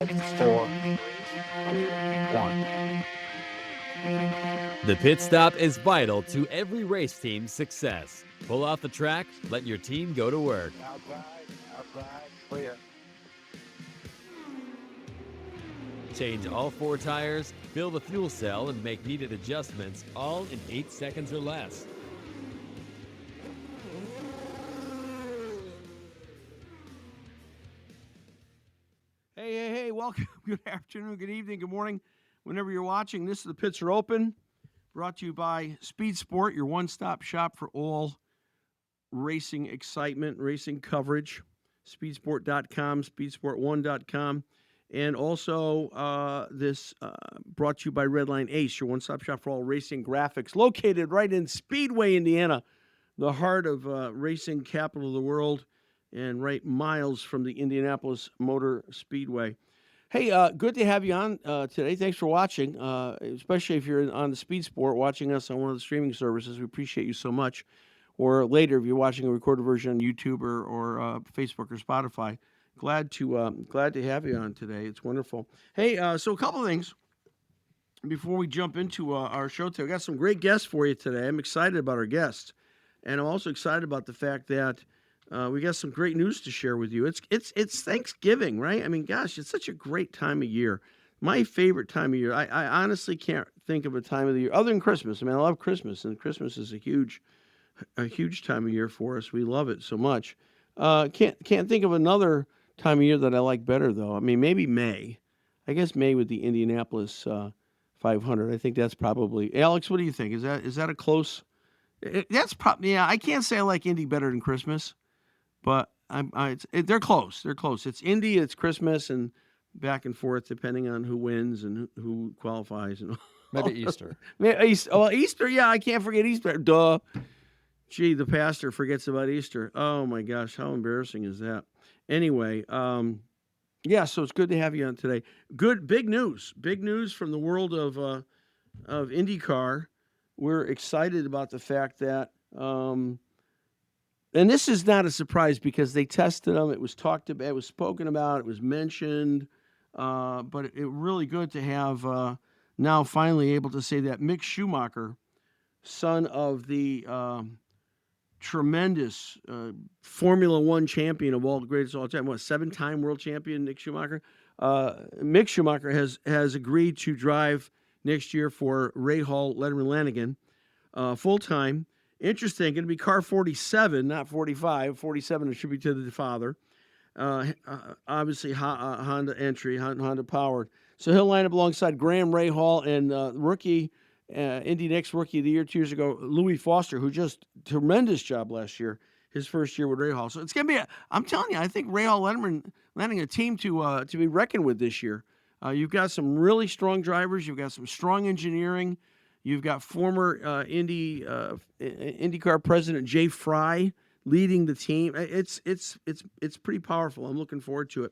4, 1. The pit stop is vital to every race team's success. Pull off the track, let your team go to work. Outside, clear. Change all 4 tires, fill the fuel cell, and make needed adjustments, all in 8 seconds or less. Hey, welcome. Good afternoon, good evening, good morning. Whenever you're watching, this is The Pits Are Open, brought to you by Speed Sport, your one-stop shop for all racing excitement, racing coverage. Speedsport.com, speedsport1.com. And also this brought to you by Redline Ace, your one-stop shop for all racing graphics, located right in Speedway, Indiana, the heart of racing capital of the world, and right miles from the Indianapolis Motor Speedway. Hey, good to have you on today. Thanks for watching, especially if you're on the Speed Sport watching us on one of the streaming services. We appreciate you so much. Or later, if you're watching a recorded version on YouTube or Facebook or Spotify, glad to have you on today. It's wonderful. Hey, so a couple of things before we jump into our show today. I got some great guests for you today. I'm excited about our guests, and I'm also excited about the fact that we got some great news to share with you. It's Thanksgiving, right? I mean, gosh, it's such a great time of year. My favorite time of year. I honestly can't think of a time of the year other than Christmas. I mean, I love Christmas, and Christmas is a huge time of year for us. We love it so much. Can't think of another time of year that I like better, though. I mean, maybe May. I guess May with the Indianapolis 500. I think that's probably. Alex, what do you think? Is that a close? That's probably. Yeah, I can't say I like Indy better than Christmas. But they're close. They're close. It's Indy, it's Christmas, and back and forth depending on who wins and who qualifies. And maybe Easter. Easter, yeah, I can't forget Easter. Duh. Gee, the pastor forgets about Easter. Oh, my gosh, how embarrassing is that? Anyway, yeah, so it's good to have you on today. Big news from the world of IndyCar. We're excited about the fact that and this is not a surprise because they tested them. It was talked about. It was spoken about. It was mentioned. But it really good to have now finally able to say that Mick Schumacher, son of the tremendous Formula One champion of all the greatest of all time, 7-time world champion Mick Schumacher. Mick Schumacher has agreed to drive next year for Ray Hall, Letterman Lanigan, full time. Interesting, going to be car 47, not 45. 47 attributed to the father. Obviously, Honda entry, Honda powered. So he'll line up alongside Graham Rahal and rookie, Indy Next Rookie of the Year 2 years ago, Louis Foster, who just tremendous job last year, his first year with Rahal. So it's going to be, I'm telling you, I think Rahal Letterman landing a team to be reckoned with this year. You've got some really strong drivers. You've got some strong engineering. You've got former IndyCar president Jay Fry leading the team. It's pretty powerful. I'm looking forward to it.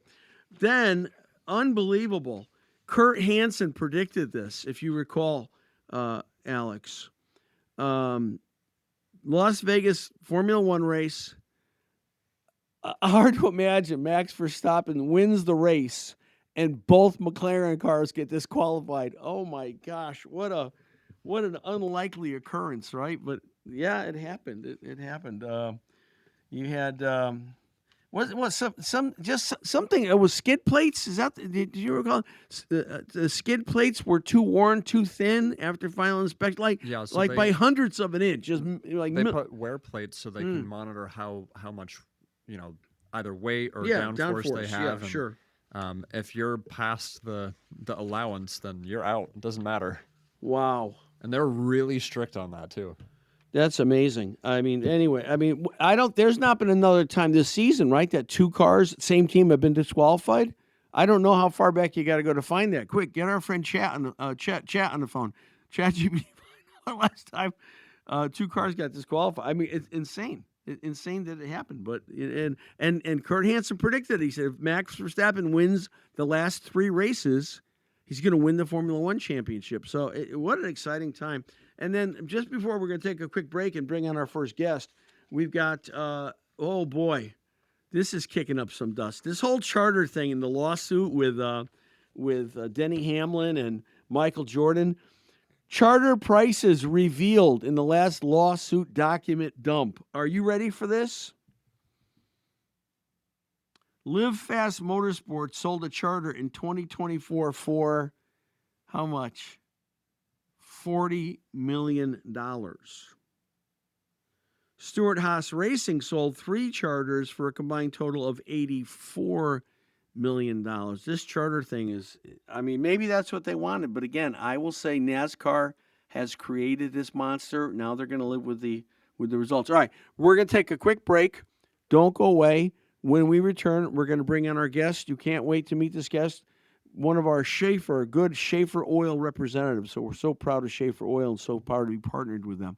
Then, unbelievable, Kurt Hansen predicted this, if you recall, Alex. Las Vegas Formula One race. Hard to imagine Max Verstappen wins the race and both McLaren cars get disqualified. Oh my gosh, what an unlikely occurrence, right? But yeah, it happened. It happened. You had something? It was skid plates. Is that? Did you recall? The skid plates were too worn, too thin after final inspection, by hundredths of an inch. Just like they put wear plates so they can monitor how much either weight or downforce they have. Yeah, sure. If you're past the allowance, then you're out. It doesn't matter. Wow. And they're really strict on that too. That's amazing. I mean, anyway, there's not been another time this season, right, that 2 cars, same team, have been disqualified. I don't know how far back you got to go to find that. Quick, get our friend Chat on the phone. Chat GPT. Last time 2 cars got disqualified. I mean, it's insane. It's insane that it happened. But and Kurt Hansen predicted. He said if Max Verstappen wins the last 3 races, he's going to win the Formula One championship. So what an exciting time. And then just before we're going to take a quick break and bring on our first guest, we've got, oh boy, This is kicking up some dust. This whole charter thing in the lawsuit with Denny Hamlin and Michael Jordan. Charter prices revealed in the last lawsuit document dump. Are you ready for this? Live Fast Motorsports sold a charter in 2024 for how much? $40 million. Stewart Haas Racing sold 3 charters for a combined total of $84 million. This charter thing is, I mean, maybe that's what they wanted. But again, I will say NASCAR has created this monster. Now they're going to live with the results. All right, we're going to take a quick break. Don't go away. When we return, we're going to bring on our guest. You can't wait to meet this guest. One of our good Schaeffer Oil representatives. So we're so proud of Schaeffer Oil and so proud to be partnered with them.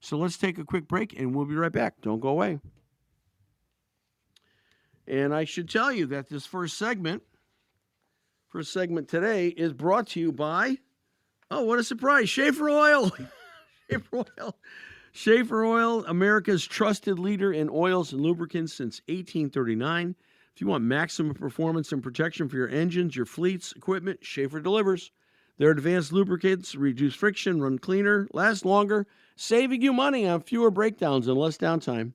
So let's take a quick break, and we'll be right back. Don't go away. And I should tell you that this first segment today is brought to you by, oh, what a surprise, Schaeffer Oil. Schaeffer Oil. Schaeffer Oil, America's trusted leader in oils and lubricants since 1839. If you want maximum performance and protection for your engines, your fleets, equipment, Schaeffer delivers. Their advanced lubricants reduce friction, run cleaner, last longer, saving you money on fewer breakdowns and less downtime.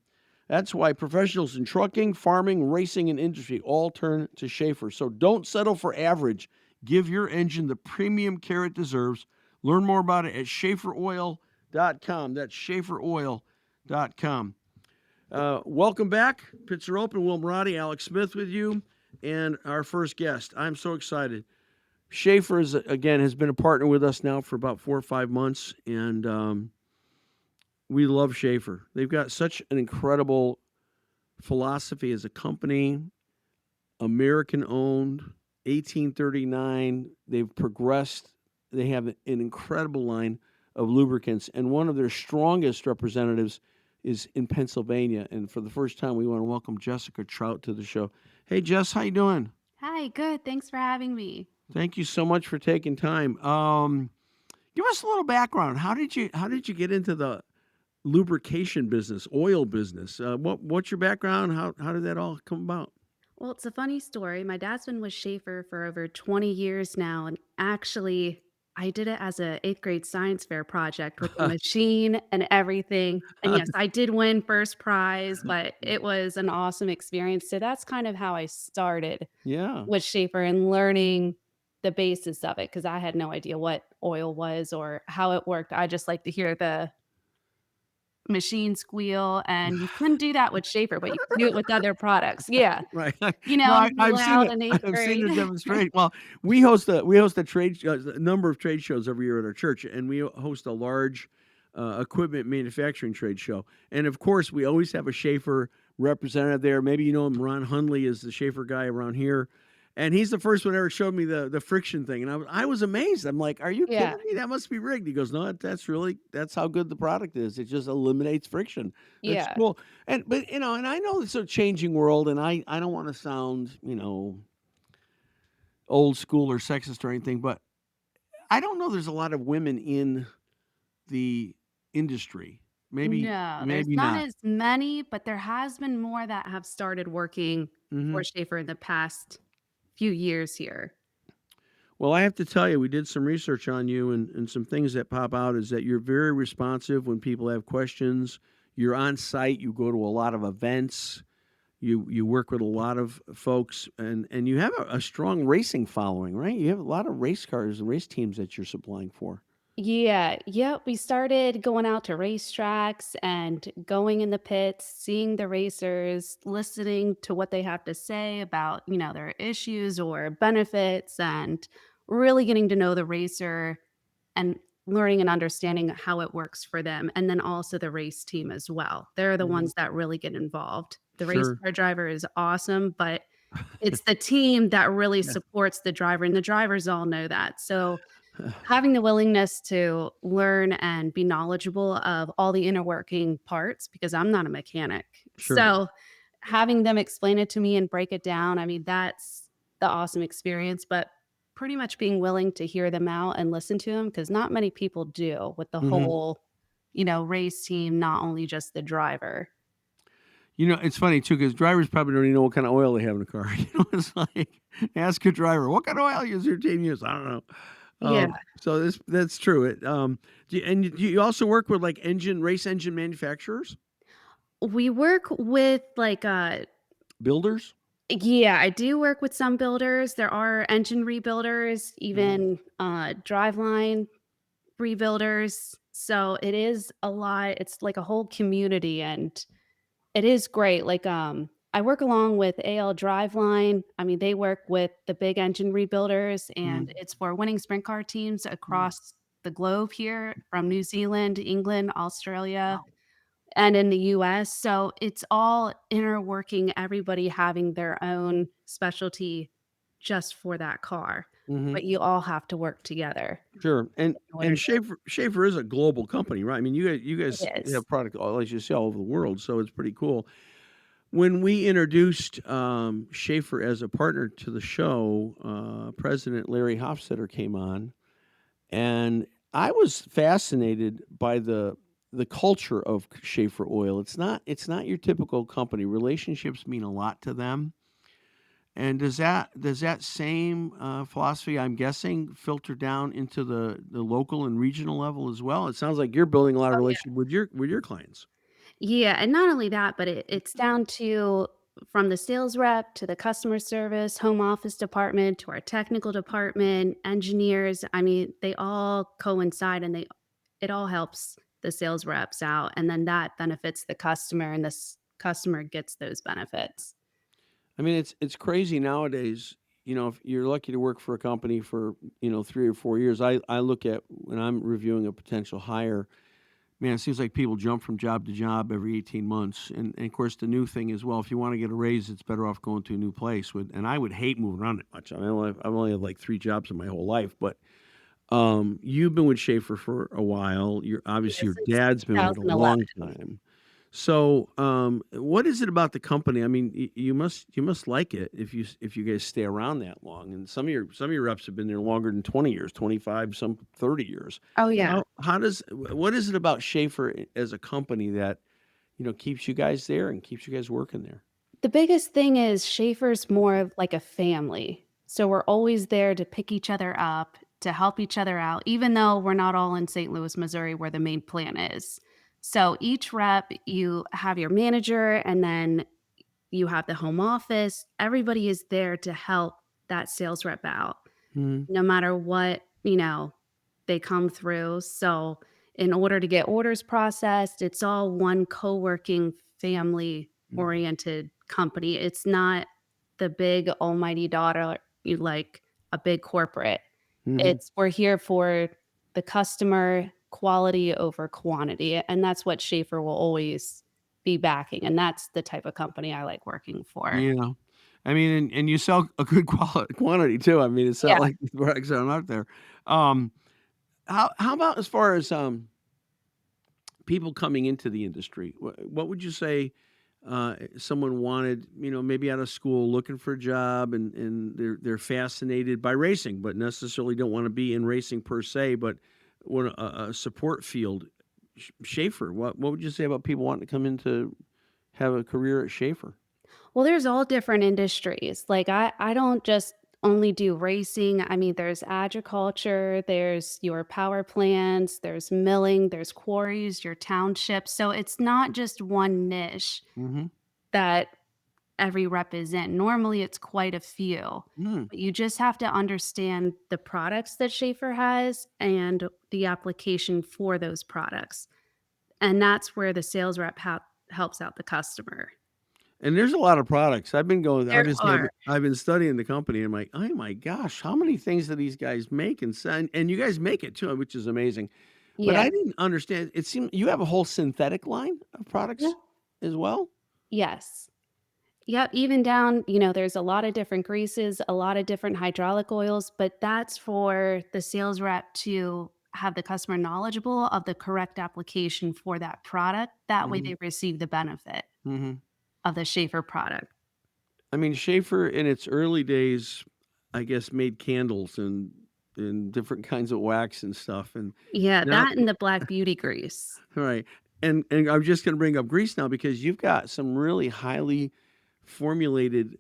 That's why professionals in trucking, farming, racing, and industry all turn to Schaeffer. So don't settle for average. Give your engine the premium care it deserves. Learn more about it at SchaefferOil.com. That's SchaefferOil.com. Welcome back. Pits are open. Will Marotti, Alex Smith with you, and our first guest. I'm so excited. Schaeffer, has been a partner with us now for about 4 or 5 months, and we love Schaeffer. They've got such an incredible philosophy as a company, American-owned, 1839. They've progressed. They have an incredible line of lubricants, and one of their strongest representatives is in Pennsylvania. And for the first time, we want to welcome Jessica Trout to the show. Hey, Jess, how you doing? Hi, good. Thanks for having me. Thank you so much for taking time. Give us a little background. How did you get into the lubrication business, oil business? What's your background? How did that all come about? Well, it's a funny story. My dad's been with Schaeffer for over 20 years now, and actually, I did it as a 8th grade science fair project with the machine and everything. And yes, I did win first prize, but it was an awesome experience. So that's kind of how I started Yeah. with Schaeffer and learning the basis of it because I had no idea what oil was or how it worked. I just like to hear the machine squeal, and you couldn't do that with Schaeffer, but you can do it with other products. Yeah. Right. You No, know, I've seen loud it. in 8th I've seen grade. the demonstration. Well, we host a trade a number of trade shows every year at our church, and we host a large equipment manufacturing trade show. And of course, we always have a Schaeffer representative there. Maybe you know him. Ron Hundley is the Schaeffer guy around here. And he's the first one ever showed me the friction thing. And I was amazed. I'm like, are you Yeah. kidding me? That must be rigged. He goes, no, that's how good the product is. It just eliminates friction. That's Yeah. cool. But and I know it's a changing world, and I don't want to sound, old school or sexist or anything, but I don't know there's a lot of women in the industry. Maybe No, there's maybe not not. as many, but there has been more that have started working Mhm. for Schaeffer in the past few years here. Well, I have to tell you, we did some research on you, and some things that pop out is that you're very responsive when people have questions. You're on site. You go to a lot of events. You work with a lot of folks, and you have a strong racing following, right? You have a lot of race cars and race teams that you're supplying for. Yeah, yep. We started going out to racetracks and going in the pits, seeing the racers, listening to what they have to say about, their issues or benefits, and really getting to know the racer and learning and understanding how it works for them. And then also the race team as well. They're the Mhm. ones that really get involved. The race Sure. car driver is awesome, but it's the team that really Yeah. supports the driver, and the drivers all know that. So having the willingness to learn and be knowledgeable of all the inner working parts, because I'm not a mechanic. Sure. So having them explain it to me and break it down, I mean, that's the awesome experience, but pretty much being willing to hear them out and listen to them because not many people do with the Mhm. whole, race team, not only just the driver. It's funny too because drivers probably don't even know what kind of oil they have in the car. It's like ask a driver what kind of oil is your team use. I don't know. Yeah. So that's true. Do you also work with like race engine manufacturers, We work with like builders? yeah, I do work with some builders. There are engine rebuilders, Mhm. even driveline rebuilders. So it is a lot. It's like a whole community and it is great. Like I work along with AL Driveline. I mean, they work with the big engine rebuilders and Mhm. it's for winning sprint car teams Mhm. across the globe here from New Zealand, England, Australia, Wow. and in the US. So it's all interworking, everybody having their own specialty just for that car. Mhm. But you all have to work together Sure. And in order and to Schaeffer is a global company, right? I mean, you guys it is. have product as you see all over the world, so it's pretty cool. When we introduced Schaefer as a partner to the show, President Larry Hofstetter came on, and I was fascinated by the culture of Schaefer Oil. It's not your typical company. Relationships mean a lot to them. And does that same philosophy, I'm guessing, filter down into the local and regional level as well? It sounds like you're building a lot of Oh, yeah. relationship with your clients. Yeah, and not only that, but it's down to from the sales rep to the customer service, home office department to our technical department, engineers. I mean, they all coincide and it all helps the sales reps out and then that benefits the customer and this customer gets those benefits. I mean, it's crazy nowadays. If you're lucky to work for a company for 3 or 4 years, I look at when I'm reviewing a potential hire. Man, it seems like people jump from job to job every 18 months. And of course, the new thing is, well, if you want to get a raise, it's better off going to a new place. And I would hate moving around that much. I mean, I've only had like 3 jobs in my whole life. But you've been with Schaefer for a while. Yeah, Obviously your since dad's been with it a 2011. long time. So, what is it about the company? I mean, you must like it if you guys stay around that long. And some of your reps have been there longer than 20 years, 25, some 30 years. Oh yeah. What is it about Schaefer as a company that keeps you guys there and keeps you guys working there? The biggest thing is Schaefer's more of like a family. So we're always there to pick each other up, to help each other out, even though we're not all in St. Louis, Missouri, where the main plant is. So each rep, you have your manager and then you have the home office. Everybody is there to help that sales rep out Mhm. no matter what, they come through. So, in order to get orders processed, it's all one co-working family oriented company. It's not the big almighty daughter you like a big corporate. Mhm. It's we're here for the customer, quality over quantity, and that's what Schaefer will always be backing, and that's the type of company I like working for. Yeah. I mean, and you sell a good quantity too. I mean, it's not Yeah. like the products are out there. Um, how about as far as people coming into the industry? What would you say someone wanted, maybe out of school looking for a job and they're fascinated by racing, but necessarily don't want to be in racing per se, but want a support field? Schaefer, what would you say about people wanting to come in to have a career at Schaefer? Well, there's all different industries. Like I don't just only do racing. I mean, there's agriculture, there's your power plants, there's milling, there's quarries, your townships. So it's not just one niche Mm-hmm. that every rep is in. Normally it's quite a few. Mm. But you just have to understand the products that Schaefer has and the application for those products. And that's where the sales rep helps out the customer. And there's a lot of products. I've been going. There are. I've been studying the company. I'm like, oh my gosh, how many things do these guys make and send? And you guys make it too, which is amazing. But Yeah. I didn't understand. It seemed you have a whole synthetic line of Yeah. products as well. Yes. Yep, even down, there's a lot of different greases, a lot of different hydraulic oils, but that's for the sales rep to have the customer knowledgeable of the correct application for that product. That way Hmm. they receive the benefit Hmm. of the Schaefer product. I mean, Schaefer in its early days, I guess, made candles and different kinds of wax and stuff. And Yeah, now, that and the black beauty grease. right. And I'm just going to bring up grease now because you've got some really highly formulated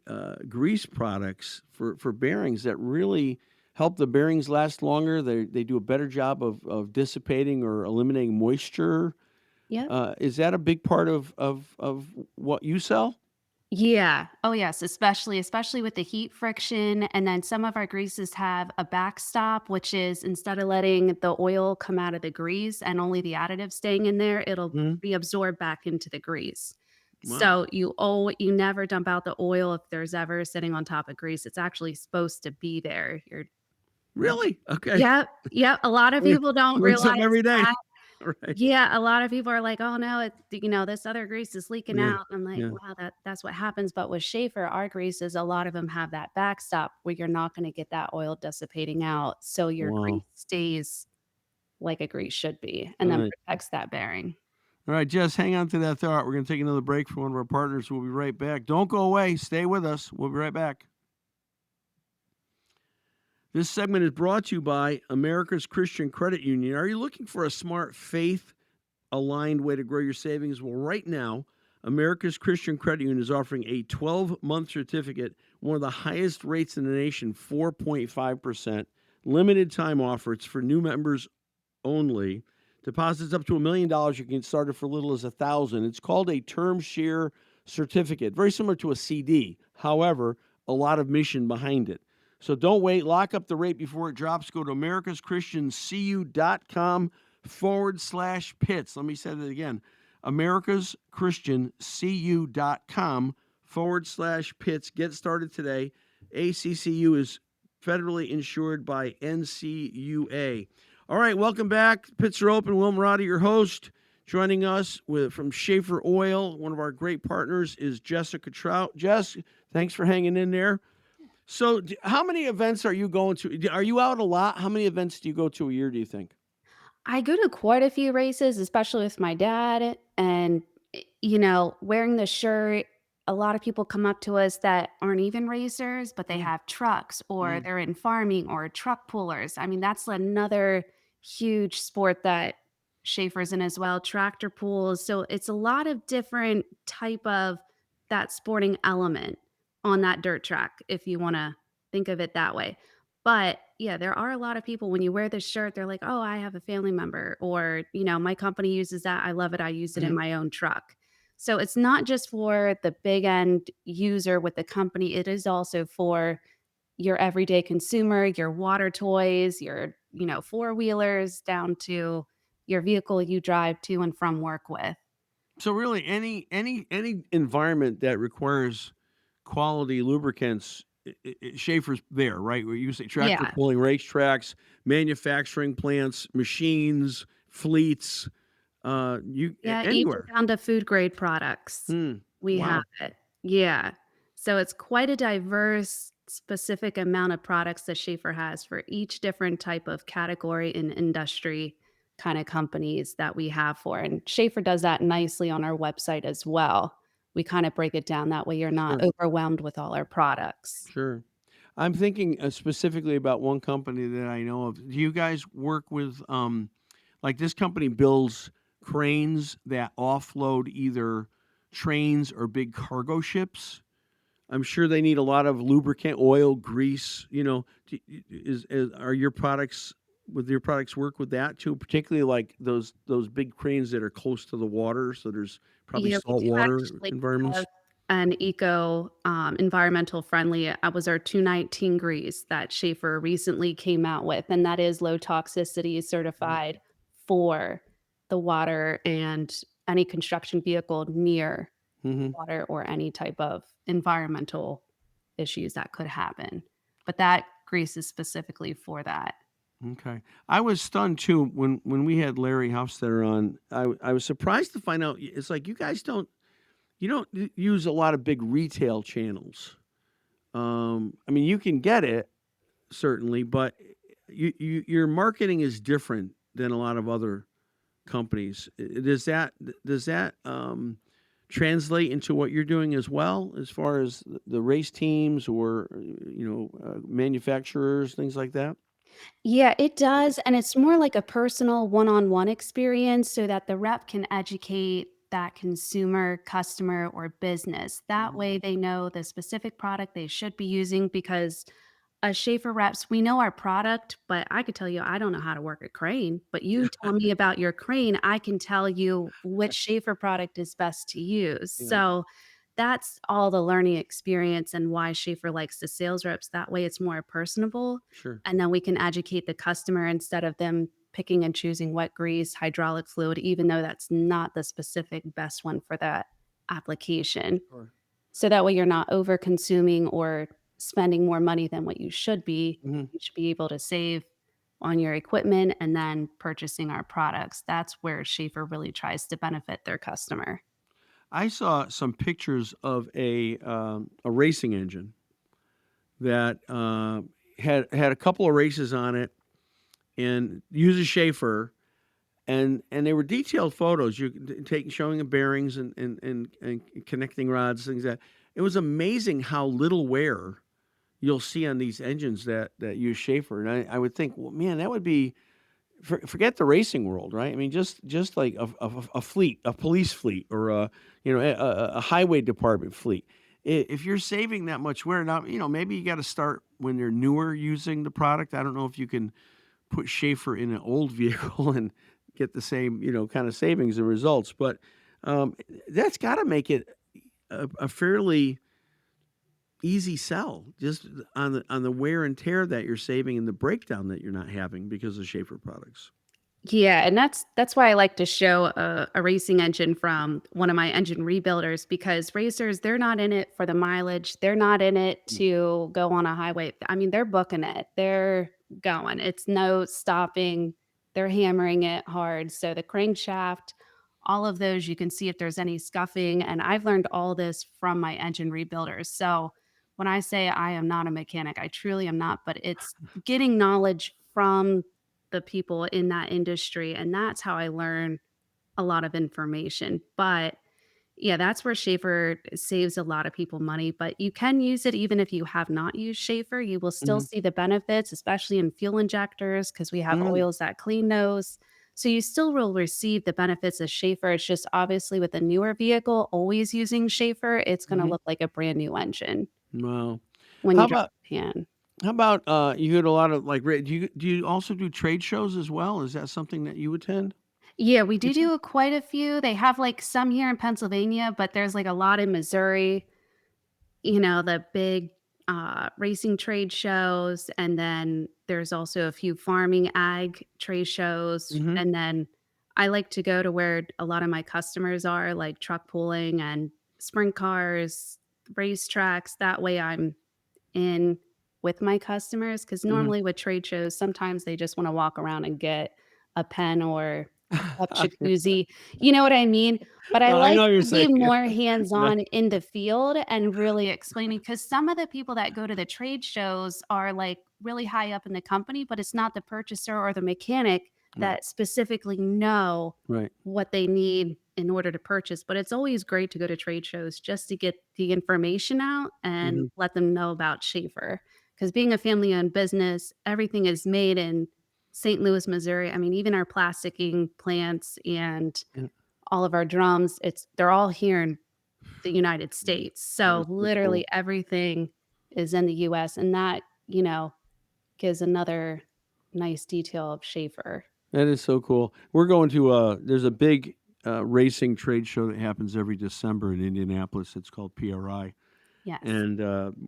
grease products for bearings that really help the bearings last longer. They do a better job of dissipating or eliminating moisture. Yep. Is that a big part of what you sell? Yeah. Oh, yes, especially with the heat friction, and then some of our greases have a backstop, which is instead of letting the oil come out of the grease and only the additive staying in there, it'll Mhm. be absorbed back into the grease. Wow. So you never dump out the oil if there's ever sitting on top of grease. It's actually supposed to be there. Really? Okay. Yep, yep. A lot of We people don't learn something realize every day. that. Right. Yeah, a lot of people are like, "Oh, no, this other grease is leaking Yeah. out." I'm like, Yeah. "Wow, that's what happens." But with Schaefer, our greases, a lot of them have that backstop where you're not gonna get that oil dissipating out, so your grease Wow. stays like a grease should be, and All then right. protects that bearing. All right, Jess, hang on to that thought. We're going to take another break for one of our partners. We'll be right back. Don't go away. Stay with us. We'll be right back. This segment is brought to you by America's Christian Credit Union. Are you looking for a smart, faith aligned way to grow your savings? Well, right now, America's Christian Credit Union is offering a 12-month certificate, one of the highest rates in the nation, 4.5%. Limited time offer. It's for new members only. Deposits up to $1 million. You can start it for little as $1,000. It's called a term share certificate, very similar to a CD. However, a lot of mission behind it. So don't wait. Lock up the rate before it drops. Go to americaschristiancu.com/pits. Let me say that again. americaschristiancu.com/pits. Get started today. ACCU is federally insured by NCUA. All right, welcome back. Pits are open. Will Marotti, your host. Joining us from Schaeffer Oil, one of our great partners is Jessica Trout. Jess, thanks for hanging in there. So, how many events are you going to? Are you out a lot? How many events do you go to a year, do you think? I go to quite a few races, especially with my dad, and, wearing the shirt, a lot of people come up to us that aren't even racers, but they Mm, have trucks or mm. they're in farming or truck pullers. I mean, that's another huge sport that Schaefer's in as well, tractor pulls. So it's a lot of different type of that sporting element on that dirt track, if you wanna think of it that way. But, yeah, there are a lot of people when you wear this shirt, they're like, "Oh, I have a family member," or, "My company uses that. I love it. I use it in Mhm. my own truck." So it's not just for the big end user with the company, it is also for your everyday consumer, your water toys, your, four-wheelers down to your vehicle you drive to and from work with. So really, any environment that requires quality lubricants, Schaefer's there, right? We use tractor Yeah. pulling racetracks, manufacturing plants, machines, fleets, Yeah, even anywhere. down to food grade products, Hmm. we have Wow. it. Yeah. So it's quite a diverse, specific amount of products that Schaefer has for each different type of category and industry kinda companies that we have for, and Schaefer does that nicely on our website as well. We kinda break it down that way you're not Sure. overwhelmed with all our products. Sure. I'm thinking specifically about one company that I know of. Do you guys work with, like this company builds cranes that offload either trains or big cargo ships? I'm sure they need a lot of lubricant, oil, grease. Are your products with your products work with that too? Particularly like those big cranes that are close to the water, so there's probably Yeah, we salt do water actually have environments. an environmental friendly was our 219 grease that Schaefer recently came out with, and that is low toxicity certified for the water and any construction vehicle near Mm-hmm. water or any type of environmental issues that could happen. But that grease is specifically for that. Okay. I was stunned too when we had Larry Hofstetter on. I was surprised to find out it's like you don't use a lot of big retail channels. I mean, you can get it certainly, but your marketing is different than a lot of other companies. Does that translate into what you're doing as well, as far as the race teams or manufacturers, things like that? Yeah, it does, and it's more like a personal one-on-one experience so that the rep can educate that consumer, customer, or business. That Mhm. way they know the specific product they should be using because as Schaefer reps, we know our product, but I could tell you I don't know how to work a crane, but you tell me about your crane, I can tell you which Schaefer product is best to use. Yeah, So that's all the learning experience and why Schaefer likes the sales reps. That way it's more personable sure. and then we can educate the customer instead of them picking and choosing wet grease, hydraulic fluid, even though that's not the specific best one for that application. Sure. So that way you're not over consuming or spending more money than what you should be. Mhm. You should be able to save on your equipment and then purchasing our products. That's where Schaefer really tries to benefit their customer. I saw some pictures of a racing engine that had a couple of races on it and uses Schaefer, and they were detailed photos. You could take showing the bearings and connecting rods, things that it was amazing how little wear you'll see on these engines that use Schaefer. And I would think, well, man, that would be forget the racing world, right? I mean, just like a fleet, a police fleet, or a highway department fleet. If you're saving that much wear, now maybe you got to start when they're newer using the product. I don't know if you can put Schaefer in an old vehicle and get the same kind of savings and results, but that's got to make it a fairly easy sell just on the wear and tear that you're saving and the breakdown that you're not having because of Schaefer products. Yeah, and that's why I like to show a racing engine from one of my engine rebuilders because racers, they're not in it for the mileage. They're not in it Mm. to go on a highway. I mean, they're booking it. They're going. It's no stopping. They're hammering it hard. So the crankshaft, all of those, you can see if there's any scuffing. And I've learned all this from my engine rebuilders. So when I say I am not a mechanic, I truly am not, but it's getting knowledge from the people in that industry, and that's how I learn a lot of information. But yeah, that's where Schaefer saves a lot of people money, but you can use it even if you have not used Schaefer. You will still Mhm. see the benefits, especially in fuel injectors, because we have Mm. oils that clean those. So you still will receive the benefits of Schaefer. It's just obviously with a newer vehicle, always using Schaefer, it's going to Mhm. look like a brand new engine Wow. when How you drop about the pan. you get a lot of like do you also do trade shows as well? Is that something that you attend? Yeah, we do Lisa? do quite a few. They have, like, some here in Pennsylvania, but there's, like, a lot in Missouri, the big, racing trade shows, and then there's also a few farming ag trade shows, Mhm. and then I like to go to where a lot of my customers are, like truck pooling and sprint cars, racetracks, that way I'm in with my customers because Mhm. normally with trade shows, sometimes they just wanna walk around and get a pen or a cup jacuzzi, you know what I mean? But I No, I like know what you're to be saying. more Yeah. hands-on in the field and really explaining because some of the people that go to the trade shows are, like, really high up in the company, but it's not the purchaser or the mechanic Right. that specifically know Right. what they need in order to purchase, but it's always great to go to trade shows just to get the information out and Mhm. let them know about Schaefer. Because being a family-owned business, everything is made in St. Louis, Missouri. I mean, even our plasticking plants and Yeah. all of our drums, they're all here in the United States. That So is so literally cool. everything is in the US, and that, gives another nice detail of Schaefer. That is so cool. We're going to there's a big racing trade show that happens every December in Indianapolis. It's called PRI. Yes. And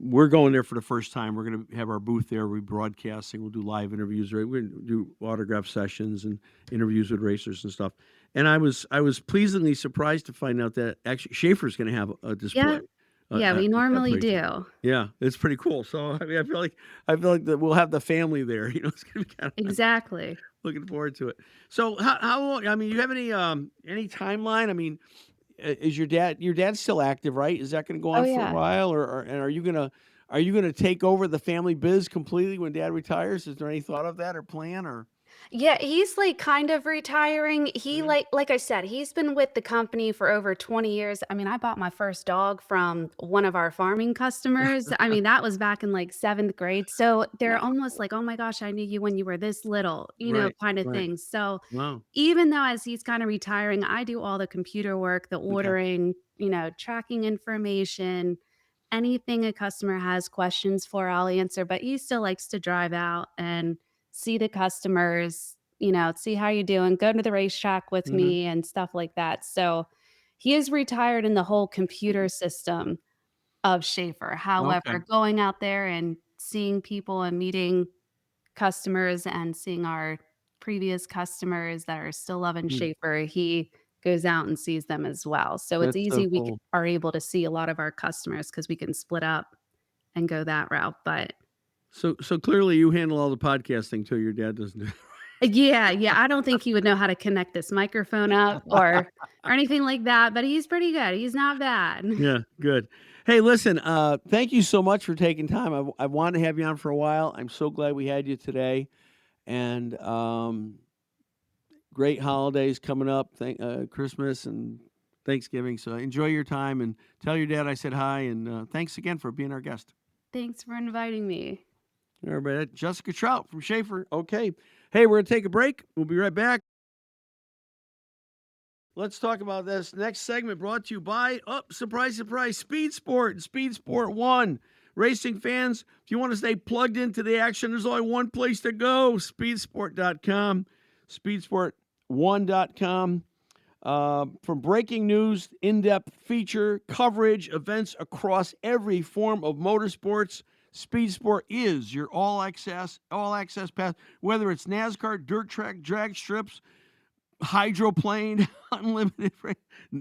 we're going there for the first time. We're going to have our booth there. We're broadcasting. We'll do live interviews. Right? We're going to do autograph sessions and interviews with racers and stuff. And I was pleasantly surprised to find out that actually Schaefer's going to have a Yeah. display Yeah, we at that normally trade show. do. Yeah, it's pretty cool. So I mean, I feel like that we'll have the family there. It's going to be kind of Exactly. looking forward to it. So how long? I mean, you have any timeline? I mean, is your dad's still active, right? Is that gonna go Oh, on for a yeah. while, and are you gonna take over the family biz completely when dad retires? Is there any thought of that or plan or? Yeah, he's, like, kind of retiring. He, Mhm. like I said, he's been with the company for over 20 years. I mean, I bought my first dog from one of our farming customers. I mean, that was back in, like, 7th grade, so they're Wow. almost like, "Oh my gosh, I knew you when you were this little," Right, kinda right. thing. So, Wow. even though as he's kinda retiring, I do all the computer work, the Okay. ordering, tracking information, anything a customer has questions for, I'll answer, but he still likes to drive out and see the customers, see how you're doing, go to the racetrack with Mhm. me and stuff like that. So he is retired in the whole computer system of Schaefer. Okay. However, going out there and seeing people and meeting customers and seeing our previous customers that are still loving Mm. Schaefer, he goes out and sees them as well. So it's That's so easy. cool. Are able to see a lot of our customers because we can split up and go that route. But So clearly you handle all the podcasting too, your dad doesn't do. yeah, yeah, I don't think he would know how to connect this microphone up or anything like that, but he's pretty good. He's not bad. Yeah, good. Hey, listen, thank you so much for taking time. I wanted to have you on for a while. I'm so glad we had you today. And great holidays coming up, Christmas and Thanksgiving. So enjoy your time and tell your dad I said hi. And thanks again for being our guest. Thanks for inviting me. Everybody, Jessica Trout from Schaefer. Okay. Hey, we're going to take a break. We'll be right back. Let's talk about this next segment brought to you by, surprise, surprise, Speed Sport and Speed Sport 1. Racing fans, if you want to stay plugged into the action, there's only one place to go, speedsport.com, speedsport1.com. From breaking news, in-depth feature, coverage, events across every form of motorsports, Speed Sport is your all-access path, whether it's NASCAR, dirt track, drag strips, hydroplane, unlimited,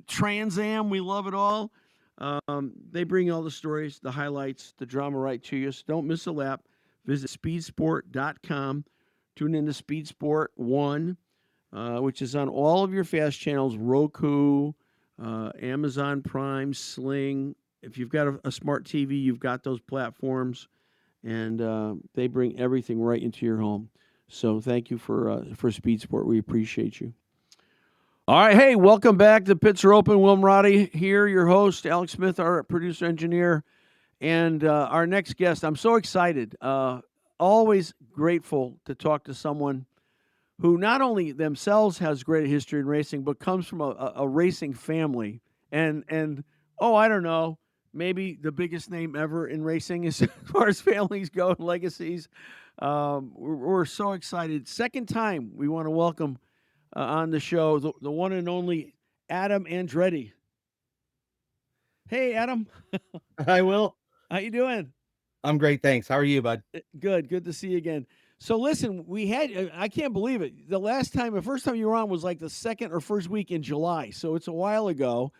Trans Am. We love it all. They bring all the stories, the highlights, the drama right to you. So don't miss a lap. Visit speedsport.com. Tune into Speed Sport 1, which is on all of your fast channels, Roku, Amazon Prime, Sling. If you've got a smart TV, you've got those platforms, and they bring everything right into your home. So thank you for Speed Sport. We appreciate you. All right, hey, welcome back. The pits are open. Will Marotti here, your host. Alex Smith, our producer engineer, and our next guest. I'm so excited. Always grateful to talk to someone who not only themselves has great history in racing, but comes from a racing family. And oh, I don't know, maybe the biggest name ever in racing as far as families go and legacies. We're so excited. Second time we want to welcome on the show, the one and only Adam Andretti. Hey, Adam, Hi, Will. how you doing? I'm great, thanks. How are you, bud? Good to see you again. So listen, we had I can't believe it. The first time you were on was like the second or first week in July. So it's a while ago.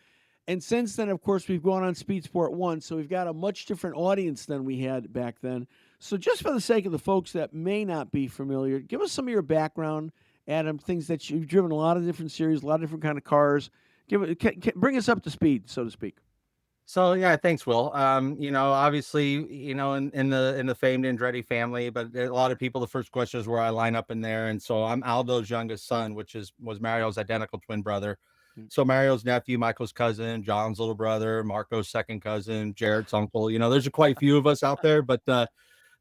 And since then, of course, we've gone on Speed Sport 1, so we've got a much different audience than we had back then. So just for the sake of the folks that may not be familiar, give us some of your background, Adam, things that you've driven a lot of different series, a lot of different kind of cars. Bring us up to speed, so to speak. So yeah, thanks, Will. Obviously, in the famed Andretti family, but a lot of people, the first question is where I line up in there. And so I'm Aldo's youngest son, was Mario's identical twin brother. Mm. So Mario's nephew, Michael's cousin, John's little brother, Marco's second cousin, Jared's uncle. There's quite a few of us out there, but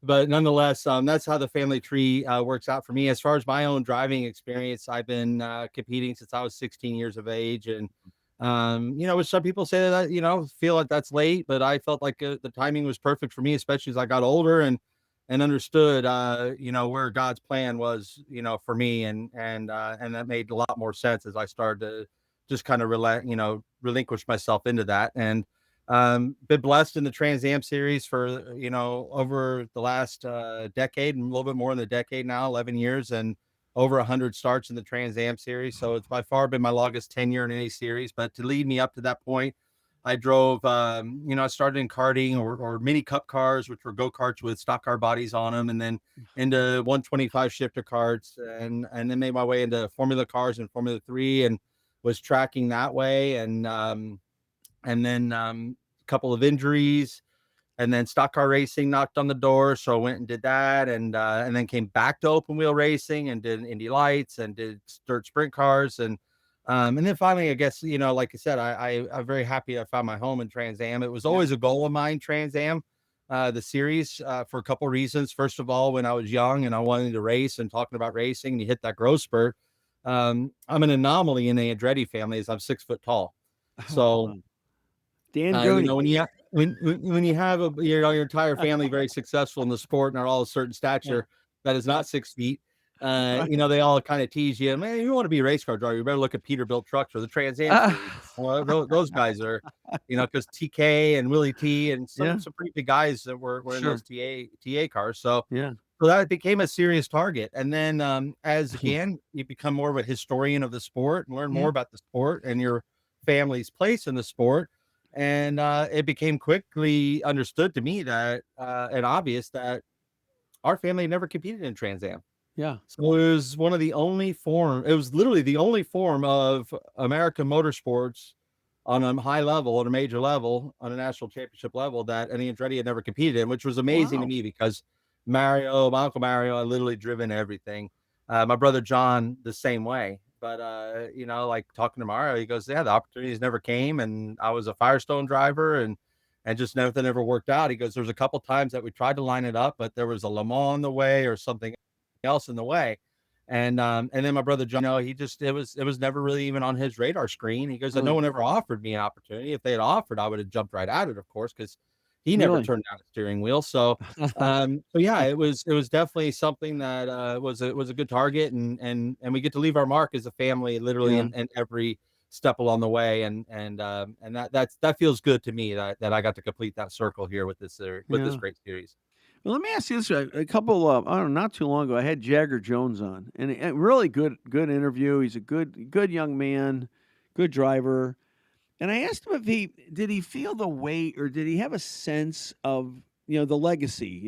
nonetheless, that's how the family tree works out for me. As far as my own driving experience, I've been competing since I was 16 years of age. And, which some people say that, feel like that's late, but I felt like the timing was perfect for me, especially as I got older and understood, where God's plan was, for me. And that made a lot more sense as I started to just kind of relinquish myself into that. And, been blessed in the Trans Am series for over the last decade and a little bit more than a decade now, 11 years, and over 100 starts in the Trans Am series. So it's by far been my longest tenure in any series. But to lead me up to that point, I drove I started in karting or mini cup cars, which were go-karts with stock car bodies on them, and then into 125 shifter karts, and then made my way into Formula cars and Formula 3, and was tracking that way. And then a couple of injuries, and then stock car racing knocked on the door, so I went and did that, and then came back to open wheel racing and did Indy Lights and did dirt sprint cars, and then finally, I guess, like I said, I'm very happy I found my home in Trans Am. It was always a goal of mine, Trans Am, the series, for a couple reasons. First of all, when I was young and I wanted to race and talking about racing, and you hit that growth spurt. I'm an anomaly in the Andretti family, as I'm 6 foot tall. So, Dan Gooney. when you have your entire family very successful in the sport and are all a certain stature that is not 6 feet, they all kind of tease you. Man, you want to be a race car driver, you better look at Peterbilt trucks or the Trans Am series. Well, those guys are, because TK and Willie T and some pretty big guys that were in those TA cars. So that became a serious target. And then as again, you become more of a historian of the sport and learn more about the sport and your family's place in the sport. And it became quickly understood to me that and obvious that our family never competed in Trans Am. Yeah. So it was one of the only it was literally the only form of American motorsports on a high level, on a major level, on a national championship level that any Andretti had never competed in, which was amazing to me because my Uncle Mario, had literally driven everything. My brother John, the same way. But, like talking to Mario, he goes, the opportunities never came. And I was a Firestone driver and just nothing ever worked out. He goes, there's a couple times that we tried to line it up, but there was a Le Mans in the way or something else in the way. And then my brother John, it was never really even on his radar screen. He goes, no one ever offered me an opportunity. If they had offered, I would have jumped right at it, of course, because he never turned down a steering wheel. So, it was definitely something that was a good target, and we get to leave our mark as a family, literally in every step along the way, and that feels good to me that I got to complete that circle here with this great series. Well, let me ask you this: a couple of, I don't know, not too long ago, I had Jagger Jones on, and a really good interview. He's a good young man, good driver. And I asked him if did he feel the weight, or did he have a sense of the legacy?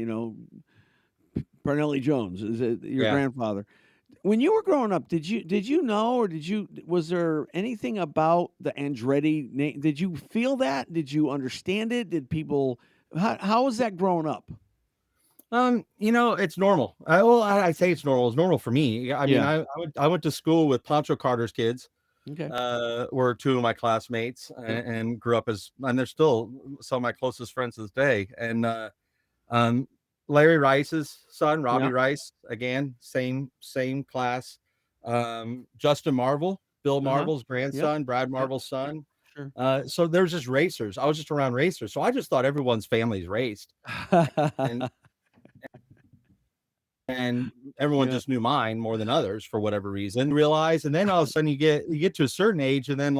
Parnelli Jones is your grandfather. When you were growing up, did you know, or was there anything about the Andretti name? Did you feel that? Did you understand it? Did people? How was that growing up? It's normal. I say it's normal. It's normal for me. I mean, I went to school with Pancho Carter's kids. Okay. Were two of my classmates and grew up and they're still some of my closest friends to this day. And Larry Rice's son, Robbie Rice, again, same class. Justin Marvel, Bill Marvel's grandson, Brad Marvel's son. Sure. So there's just racers. I was just around racers. So I just thought everyone's family's raced. And everyone just knew mine more than others for whatever reason. Realize, and then all of a sudden you get to a certain age, and then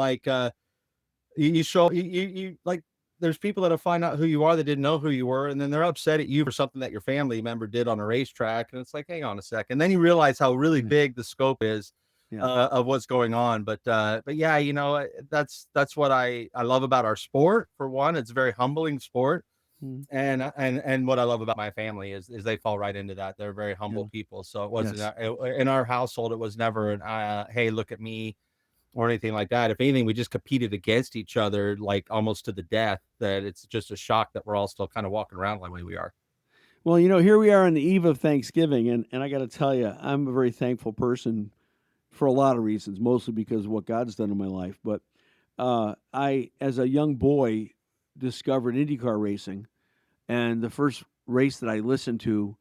you show you like there's people that'll find out who you are that didn't know who you were, and then they're upset at you for something that your family member did on a racetrack, and it's like, hang on a second. And then you realize how really big the scope is of what's going on. But yeah, that's what I love about our sport. For one, it's a very humbling sport. And what I love about my family is they fall right into that. They're very humble people. So it wasn't in our household. It was never an hey, look at me or anything like that. If anything, we just competed against each other, like almost to the death, that it's just a shock that we're all still kind of walking around the way we are. Well, here we are on the eve of Thanksgiving, and I got to tell you, I'm a very thankful person for a lot of reasons, mostly because of what God's done in my life. But I, as a young boy, discovered IndyCar racing, and the first race that I listened to,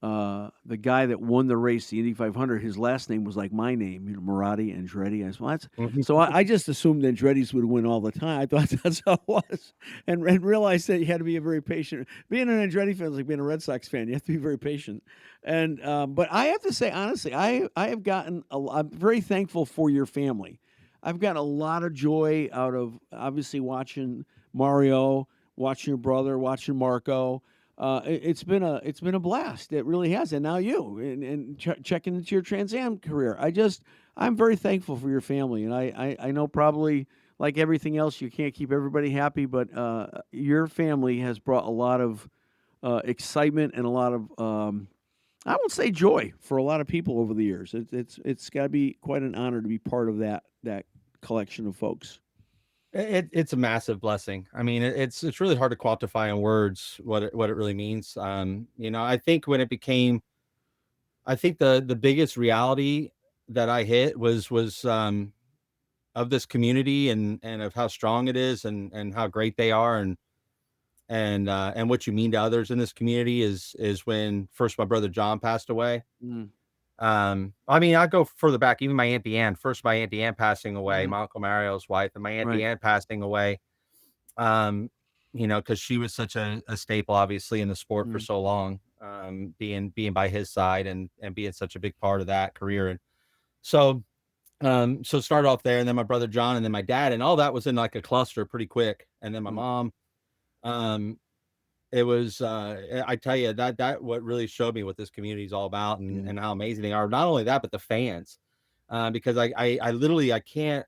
the guy that won the race, the Indy 500, his last name was like my name, Marotti, Andretti. I said, well, so I just assumed Andretti's would win all the time. I thought that's how it was, and realized that you had to be a very patient. Being an Andretti fan is like being a Red Sox fan. You have to be very patient. And but I have to say, honestly, I have gotten I'm very thankful for your family. I've gotten a lot of joy out of obviously watching Mario, watching your brother, watching Marco. It's been a blast. It really has. And now you and checking into your Trans Am career. I'm very thankful for your family. And I know probably like everything else, you can't keep everybody happy, but your family has brought a lot of excitement and a lot of I won't say joy for a lot of people over the years. It's got to be quite an honor to be part of that collection of folks. It's a massive blessing. I mean, it's really hard to quantify in words what it really means. I think when it became, I think the biggest reality that I hit was of this community and of how strong it is and how great they are and what you mean to others in this community is when first my brother John passed away. Mm. I mean, I go further back, even my Aunt Deanne, first my Aunt Deanne passing away, Right. my Uncle Mario's wife, and my Aunt Right. Deanne passing away. Um, because she was such a staple, obviously, in the sport for Mm. so long, being by his side and being such a big part of that career. And so so start off there, and then my brother John, and then my dad, and all that was in like a cluster pretty quick. And then my Mm. mom, um, it was I tell you that what really showed me what this community is all about Yeah. and how amazing they are. Not only that, but the fans. Because I literally I can't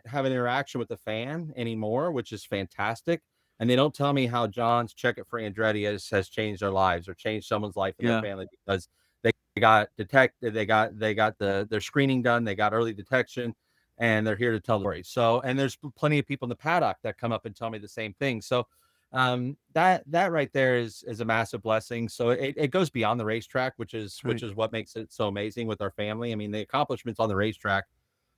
have an interaction with the fan anymore, which is fantastic. And they don't tell me how John's check it for Andretti has changed their lives or changed someone's life in their Yeah. family because they got detected, they got their screening done, they got early detection, and they're here to tell the story. So, and there's plenty of people in the paddock that come up and tell me the same thing. So, that right there is a massive blessing. So it goes beyond the racetrack, which is Right. what makes it so amazing with our family. I mean, the accomplishments on the racetrack,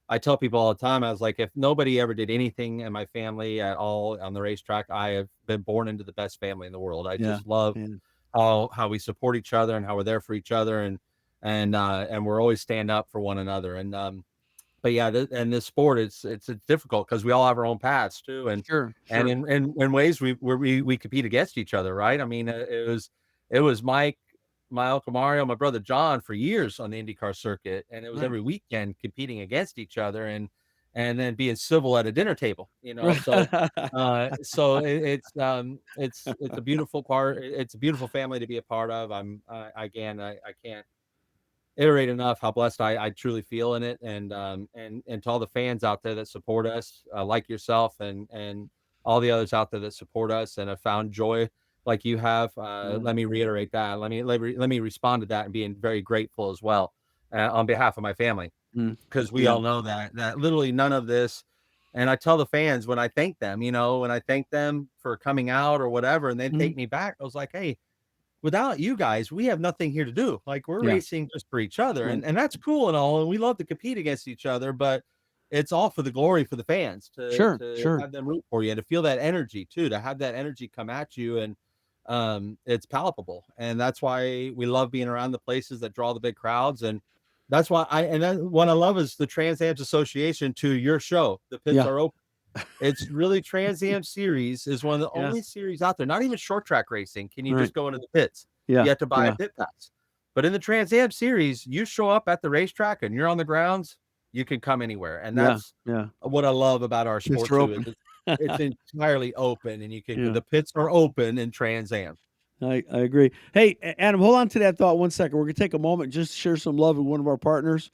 I tell people all the time, I was like, if nobody ever did anything in my family at all on the racetrack, I have been born into the best family in the world. I Yeah. just love Yeah. how we support each other and how we're there for each other and we're always stand up for one another. And but yeah, and this sport, it's difficult because we all have our own paths too, Sure. and Sure. in ways we compete against each other, right? I mean, it was Mike, my Uncle Mario, my brother John for years on the IndyCar circuit, and it was Right. every weekend competing against each other and then being civil at a dinner table, Right. so it's a beautiful part. It's a beautiful family to be a part of. Again, I can't iterate enough how blessed I truly feel in it, and to all the fans out there that support us, like yourself, and all the others out there that support us and have found joy like you have. Yeah. Let me reiterate that. Let me respond to that and being very grateful as well on behalf of my family Mm. because we Yeah. all know that literally none of this. And I tell the fans when I thank them, when I thank them for coming out or whatever, and they Mhm. take me back, I was like, hey, without you guys, we have nothing here to do. Like we're Yeah. racing just for each other, Right. and that's cool and all, and we love to compete against each other, but it's all for the glory for the fans to Sure. to Sure. have them root for you and to feel that energy too, to have that energy come at you, and it's palpable, and that's why we love being around the places that draw the big crowds, and that's why what I love is the Trans Am's Association to your show. The pits Yeah. are open. It's really Trans Am Series is one of the Yeah. only series out there, not even short track racing. Can you Right. just go into the pits? Yeah. You have to buy a Yeah. pit pass. But in the Trans Am Series, you show up at the racetrack and you're on the grounds, you can come anywhere. And Yeah. that's Yeah. what I love about our Pits sport are too, is open. it's entirely open and Yeah. the pits are open in Trans Am. I agree. Hey, Adam, hold on to that thought one second. We're gonna take a moment just to share some love with one of our partners.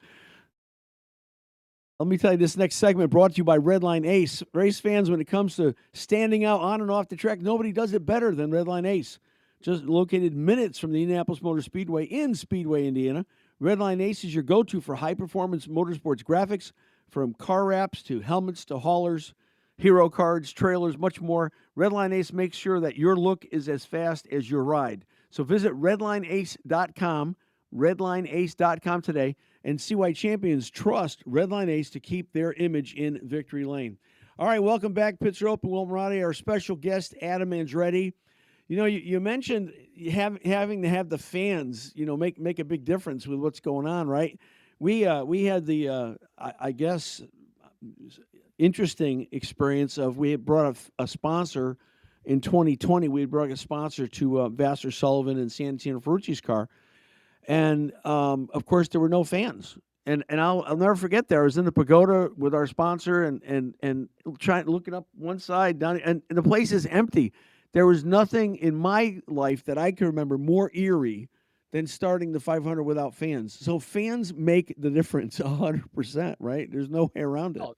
Let me tell you, this next segment brought to you by Redline Ace. Race fans, when it comes to standing out on and off the track, nobody does it better than Redline Ace. Just located minutes from the Indianapolis Motor Speedway in Speedway, Indiana, Redline Ace is your go-to for high-performance motorsports graphics, from car wraps to helmets to haulers, hero cards, trailers, much more. Redline Ace makes sure that your look is as fast as your ride. So visit redlineace.com, redlineace.com today, and see why champions trust Redline Ace to keep their image in victory lane. All right, welcome back, Pits Are Open. Will Marotti, our special guest, Adam Andretti. You mentioned having to have the fans, make a big difference with what's going on, right? We had the I guess interesting experience of we had brought a sponsor in 2020. We had brought a sponsor to Vassar Sullivan and Santino Ferrucci's car, and of course there were no fans. And I'll never forget that I was in the pagoda with our sponsor and trying looking up one side down, and the place is empty. There was nothing in my life that I can remember more eerie than starting the 500 without fans. So fans make the difference 100%, right? There's no way around it. Oh,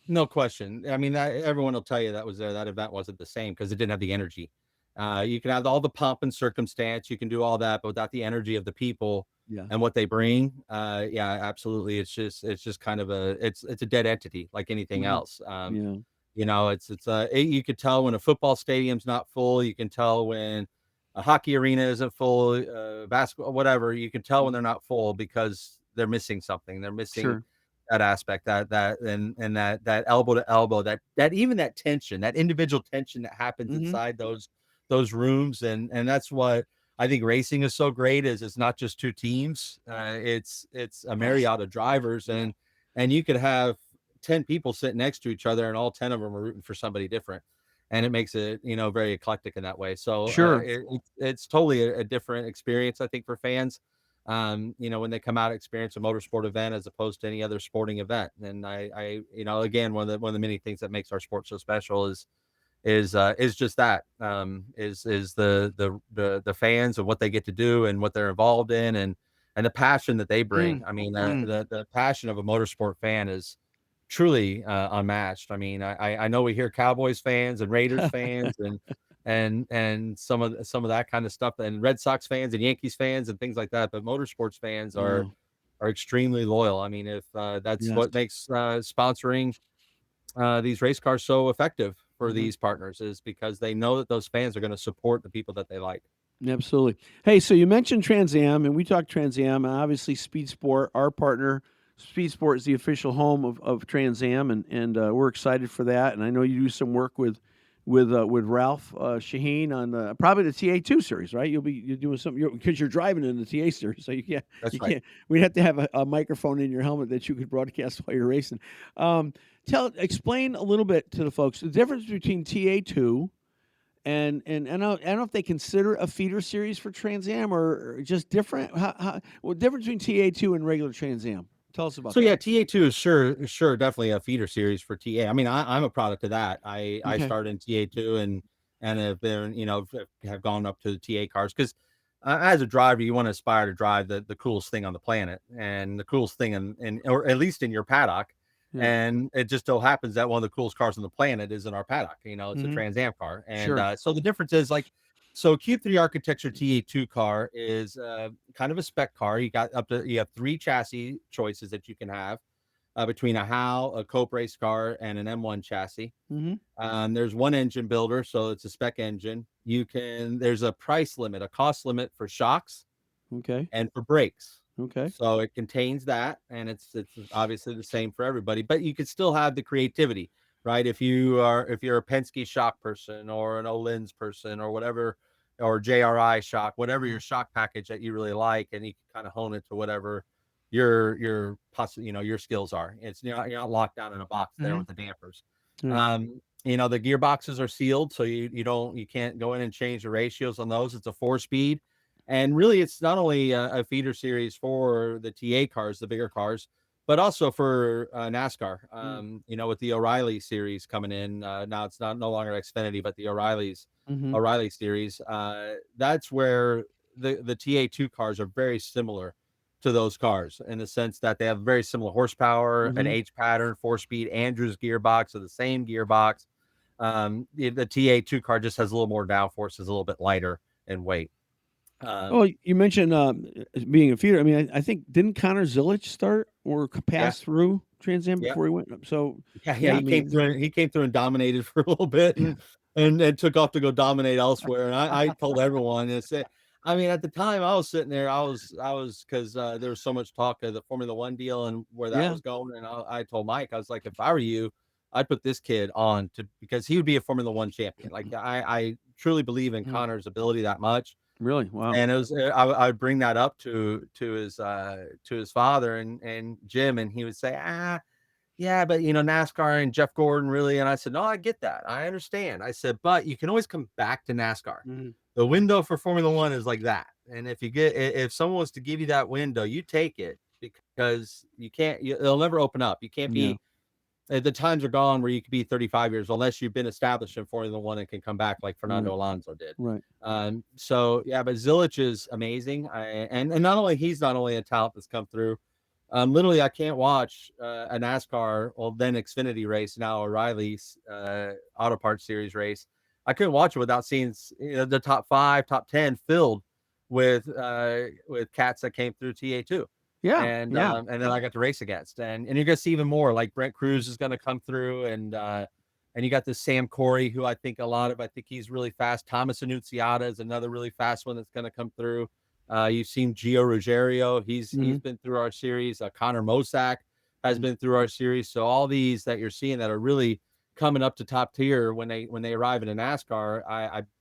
no question. I mean, everyone will tell you that event wasn't the same because it didn't have the energy. You can have all the pomp and circumstance, you can do all that, but without the energy of the people Yeah. and what they bring, yeah, absolutely. It's just kind of it's a dead entity like anything Mhm. else. Yeah. You know, you could tell when a football stadium's not full. You can tell when a hockey arena isn't full, basketball, whatever. You can tell when they're not full because they're missing something. They're missing Sure. that aspect, and that elbow to elbow, that even that tension, that individual tension that happens Mm-hmm. inside those rooms, and that's what I think racing is so great. Is it's not just two teams, it's a myriad of drivers, and you could have 10 people sitting next to each other, and all 10 of them are rooting for somebody different, and it makes it very eclectic in that way. So Sure. it's totally a different experience, I think, for fans. When they come out and experience a motorsport event as opposed to any other sporting event. And again, one of the many things that makes our sport so special is just that, is the fans and what they get to do and what they're involved in, and the passion that they bring. I mean, the passion of a motorsport fan is truly unmatched. I mean, I know we hear Cowboys fans and Raiders fans and some of that kind of stuff, and Red Sox fans and Yankees fans and things like that, but motorsports fans are Wow. extremely loyal. I mean, if that's Yes. what makes sponsoring these race cars so effective for Mhm. these partners, is because they know that those fans are going to support the people that they like. Absolutely. Hey, so you mentioned Trans Am, and we talked Trans Am, and obviously Speed Sport, our partner. Speed Sport is the official home of Trans Am, and we're excited for that. And I know you do some work with Ralph Shaheen on probably the TA2 series, right? You're doing something because you're driving in the TA series, so That's you right. can't. We'd have to have a microphone in your helmet that you could broadcast while you're racing. Explain a little bit to the folks the difference between TA2 and I don't know if they consider a feeder series for Trans Am or just different. What difference between TA2 and regular Trans Am? Tell us about So that. yeah, TA2 is sure definitely a feeder series for TA. I mean, I'm a product of that. I Okay. started in TA2 and have been, have gone up to the TA cars, because as a driver, you want to aspire to drive the coolest thing on the planet, and the coolest thing or at least in your paddock. Yeah. And it just so happens that one of the coolest cars on the planet is in our paddock. It's a Mhm. Trans Am car, and Sure. so the difference is, like, so Q3 architecture TA2 car is kind of a spec car. You have 3 chassis choices that you can have, between a HAL, a Cope race car, and an M1 chassis. Mhm. There's one engine builder, so it's a spec engine. There's a price limit, a cost limit for shocks Okay. and for brakes. Okay. So it contains that, and it's obviously the same for everybody, but you could still have the creativity, right? If you're a Penske shock person or an Olin's person or whatever, or JRI shock, whatever your shock package that you really like, and you can kind of hone it to whatever your skills are. You're not locked down in a box there Mhm. with the dampers. Yeah. The gearboxes are sealed, so you can't go in and change the ratios on those. It's a 4-speed. And really, it's not only a feeder series for the TA cars, the bigger cars, but also for NASCAR. With the O'Reilly series coming in, now it's no longer Xfinity, but the Mhm. O'Reilly series. That's where the TA2 cars are very similar to those cars, in the sense that they have very similar horsepower, an Mhm. H pattern, 4-speed Andrews gearbox, or the same gearbox. The TA2 car just has a little more downforce, is a little bit lighter in weight. Well, you mentioned being a feeder. I mean, I think didn't Connor Zilic start or Yeah, pass through Trans Am yeah, before he went up? So yeah. yeah, I He came mean, through. He came through and dominated for a little bit, and took off to go dominate elsewhere. And I told everyone, and said, I mean, at the time I was sitting there, I was because there was so much talk of the Formula One deal and where that yeah. was going, and I told Mike, I was like, if I were you, I'd put this kid on because he would be a Formula One champion. Like, I truly believe in Mhm. Connor's ability that much. Really? Wow. And it was I would bring that up to his father and Jim, and he would say, yeah, but NASCAR and Jeff Gordon, really. And I said, no, I get that, I understand. I said, but you can always come back to NASCAR. Mhm. The window for Formula One is like that, and if someone was to give you that window, you take it, because it'll never open up. You can't Yeah. be the times are gone where you could be 35 years unless you've been established in Formula One and can come back like Right. Fernando Alonso did. Right. So yeah, but Zilich is amazing. And not only a talent that's come through. Literally, I can't watch a NASCAR, well, then Xfinity race, now O'Reilly's Auto Parts Series race. I couldn't watch it without seeing the top 5, top 10 filled with cats that came through TA2. Yeah. And Yeah. then I got to race against, and you're gonna see even more, like Brent Cruz is gonna come through, and And you got this Sam Corey, who I think he's really fast. Thomas Annunziata is another really fast one that's going to come through. You've seen Gio Ruggiero. He's been through our series. Connor Mosack has been through our series. So all these that you're seeing that are really coming up to top tier when they arrive in a NASCAR,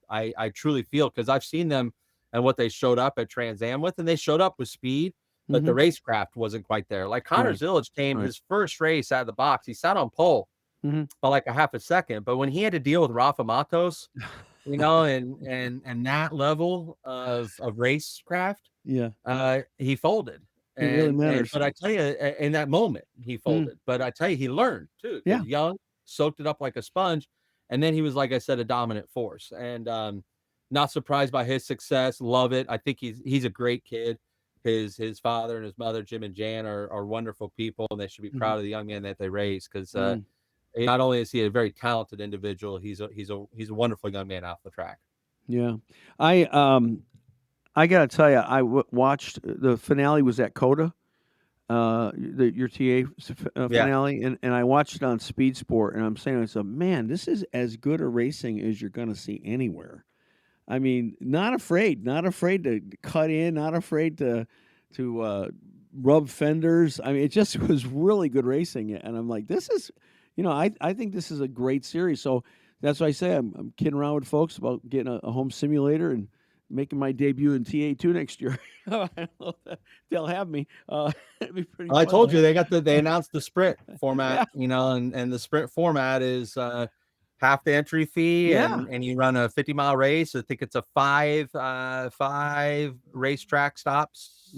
I truly feel, because I've seen them and what they showed up at Trans Am with, and they showed up with speed, but the racecraft wasn't quite there. Like Connor Zillage came his first race out of the box. He sat on pole by like a half a second, but when he had to deal with Rafa Matos, you know, and that level of racecraft, he folded. It really matters. But I tell you, in that moment, he folded. But I tell you, he learned too. Yeah, young, soaked it up like a sponge, and then he was, like I said, a dominant force. And not surprised by his success. Love it. I think he's a great kid. His father and his mother, Jim and Jan, are wonderful people, and they should be proud of the young man that they raised, because not only is he a very talented individual, he's a wonderful young man off the track. Yeah, I gotta tell you, watched the finale was at Coda, your TA finale, and I watched it on Speed Sport, and I'm saying to myself, man, this is as good a racing as you're gonna see anywhere. I mean, not afraid to cut in, not afraid to rub fenders. I mean, it just was really good racing, and I'm like, this is, I think this is a great series. So that's why I say I'm kidding around with folks about getting a home simulator and making my debut in TA2 next year. I don't know if they'll have me. It'd be pretty. I told you they announced the sprint format, and the sprint format is half the entry fee, and you run a 50-mile race. I think it's a five racetrack stops.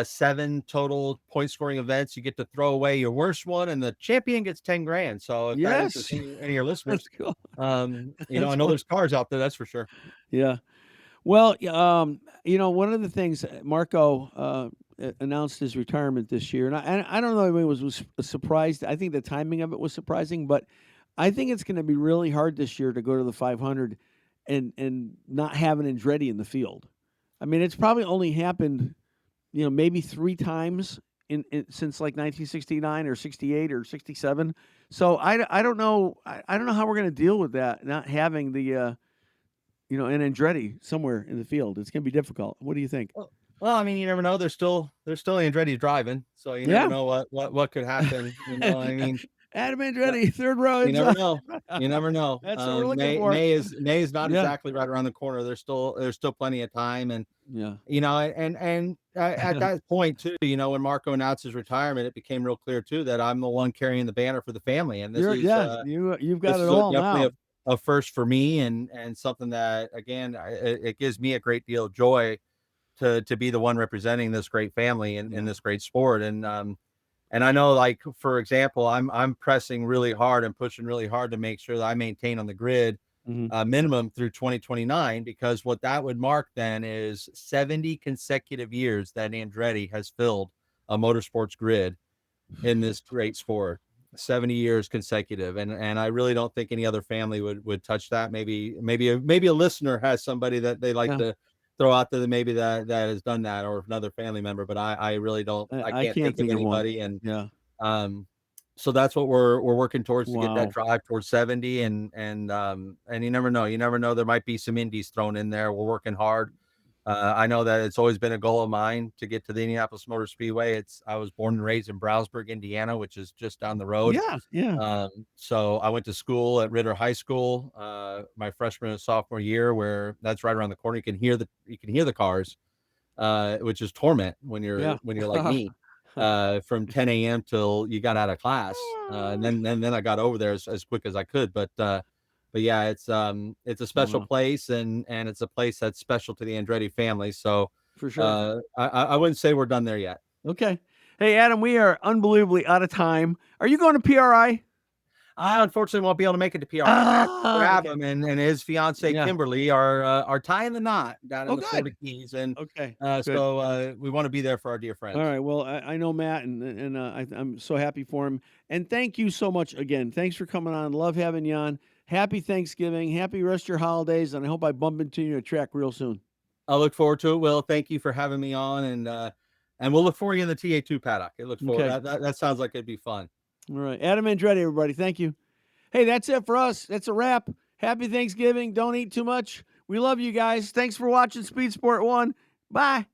Seven total point scoring events. You get to throw away your worst one, and the champion gets 10 grand. So if that is any of your listeners, cool. I know there's cars out there, that's for sure. Yeah. Well, one of the things Marco announced his retirement this year, and I don't know if it was surprised. I think the timing of it was surprising, but I think it's going to be really hard this year to go to the 500 and not have an Andretti in the field. I mean, it's probably only happened, maybe 3 times in since like 1969 or 68 or 67. So I don't know. I don't know how we're going to deal with that, not having the an Andretti somewhere in the field. It's going to be difficult. What do you think? Well, I mean, you never know. There's still Andretti driving, so you never know what could happen. I mean, Adam Andretti, third row. You never know. You never know. That's what we're looking for. May is not exactly right around the corner. There's still plenty of time, and and at that point too, when Marco announced his retirement, it became real clear too that I'm the one carrying the banner for the family, and you've got it all definitely now. A first for me, and something that, again, it gives me a great deal of joy to be the one representing this great family in this great sport. And I know, like, for example, I'm pressing really hard and pushing really hard to make sure that I maintain on the grid minimum through 2029, because what that would mark then is 70 consecutive years that Andretti has filled a motorsports grid in this great sport. 70 years consecutive, and I really don't think any other family would touch that. Maybe a listener has somebody that they like to throw out there that maybe that has done that, or another family member, but I really don't. I can't think of anybody. And so that's what we're working towards, to get that drive towards 70, and you never know, there might be some indies thrown in there. We're working hard. I know that it's always been a goal of mine to get to the Indianapolis Motor Speedway. I was born and raised in Brownsburg, Indiana, which is just down the road. So I went to school at Ritter High School my freshman and sophomore year, where that's right around the corner. You can hear the cars, which is torment when you're like me, from 10 a.m. till you got out of class, and then I got over there as quick as I could. But yeah, it's a special place, and it's a place that's special to the Andretti family. So for sure, I wouldn't say we're done there yet. Okay. Hey, Adam, we are unbelievably out of time. Are you going to PRI? I unfortunately won't be able to make it to PRI. Grab him and his fiance Kimberly are tying the knot down in the Florida Keys, and so we want to be there for our dear friends. All right. Well, I know Matt, and I'm so happy for him. And thank you so much again. Thanks for coming on. Love having you on. Happy Thanksgiving. Happy rest of your holidays, and I hope I bump into you at track real soon. I look forward to it, Will. Thank you for having me on, and we'll look forward to you in the TA2 paddock. It looks forward. That sounds like it'd be fun. All right. Adam Andretti, everybody. Thank you. Hey, that's it for us. That's a wrap. Happy Thanksgiving. Don't eat too much. We love you guys. Thanks for watching Speed Sport 1. Bye.